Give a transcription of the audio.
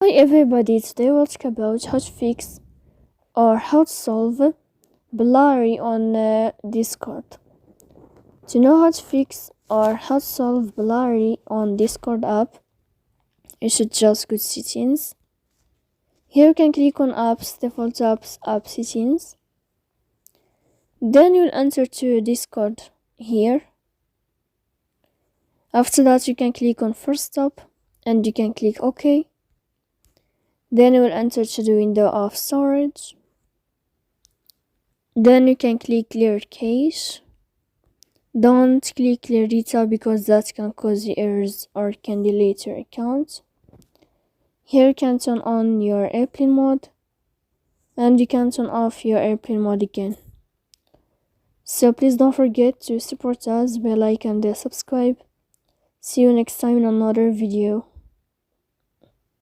Hi everybody, today we'll talk about how to fix or how to solve Blurry on Discord. To know how to fix or how to solve Blurry on Discord app, you should just go to settings. Here you can click on apps, default apps, app settings. Then you'll enter to Discord here. After that you can click on first stop and you can click OK. Then you will enter to the window of storage. Then you can click clear cache. Don't click clear data because that can cause you errors or can delete your account. Here you can turn on your airplane mode and you can turn off your airplane mode again. So please don't forget to support us by like and subscribe. See you next time in another video.